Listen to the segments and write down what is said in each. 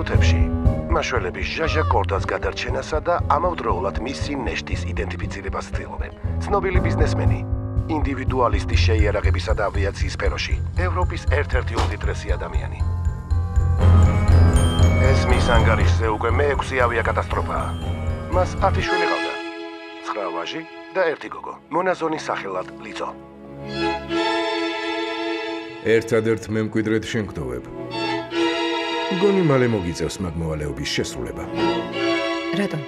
წუთებში მაშველები ჟაჟა კორდას გადარჩენასა და ამავდროულად მისი ნეშტის იდენტიფიცირებას ცდილობენ. ცნობილი ბიზნესმენი, ინდივიდუალისტი შეიარაღებისა და ავიაციის სფეროში, ევროპის ერთ-ერთი უდიდრესი ადამიანი. ეს მის ანგარიშზე უკვე მე-6 ავიაკატასტროფაა. მას 10 შვილი ჰყავდა. 9 ვაჟი და 1 გოგო. მონაზონის სახელად ლიცო. ერთადერთ მემკვიდრედ შენგდოვებ. მგონი მალე მოგიწევს მაგ მოვალეობის შესრულება. რატომ?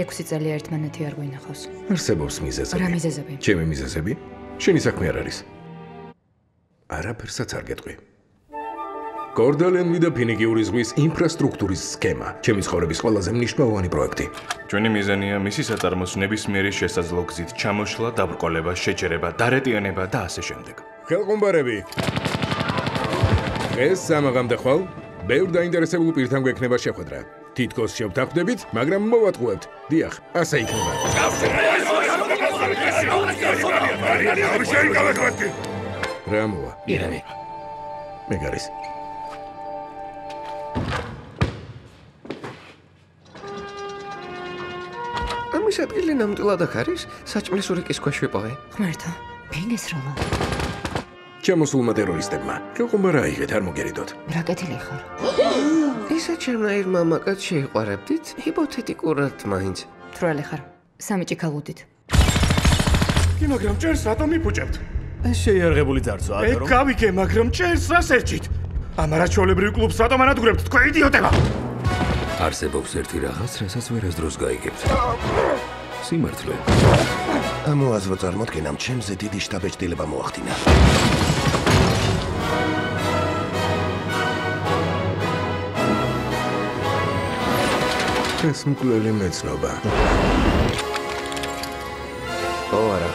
6 წელი ერთმანეთი არ გვინახავს. არსებობს მიზეზები. რა მიზეზები? ჩემი მიზეზები? შენი საქმე არ არის. არაფერსაც არ გეტყვი. კორდალენვი და ფინიკიური ზღვის ინფრასტრუქტურის სქემა. ჩემი ცხოვრების ყველაზე მნიშვნელოვანი პროექტი. ჩვენი მიზანია მისი საწარმოს ნებისმიერი შესაძლო გზით ჩამოშლა, დაბრკოლება, შეჯერება, დარეტიანება და ასე შემდეგ. ხელყუმბარები. ეს სამაღამდე ხვალ, ბევრ დაინტერესებულ პირთან გვექნება შეხვედრა. თითქოს შევთანხმდებით, მაგრამ მოვატყუებთ. დიახ, ასე იქნება. რა მოვა? ირემი. მეგარის. ამის ადგილი ნამდვილად აქ არის? საჭმლის ურიკის ქვეშ ვიპოვე. ღმერთო, ბინეს როლა. ჩამოსულმა ტერორისტებმა. ხელყუმბარა აიღეთ, არ მოგერიდოთ. რა კეთილი ხარ? ისე ჩემნაირ მამაკაც შეიყვარებდით? ჰიპოთეტიკურად მაინც. თვრალი ხარ. სამი ჭიქალღუდით. კი, მაგრამ ჭერს რატომ იფუჭებთ? ეს შეიარაღებული ძარცვა აქ რომ. გავიგე, მაგრამ ჭერს რას ერჩით? ამარა ჩვეულებრივ კლუბს რატომ ანადგურებთ? თქვენ იდიოტებო! არსებობს ერთი რაღაც, რასაც ვერასდროს გაიგებთ. სიმართლე. ამოაზრო წარმოდგენამ ჩემზე დიდი შთაბეჭდილება მოახდინა. ეს მკვლელი მეცნობა. ო არა.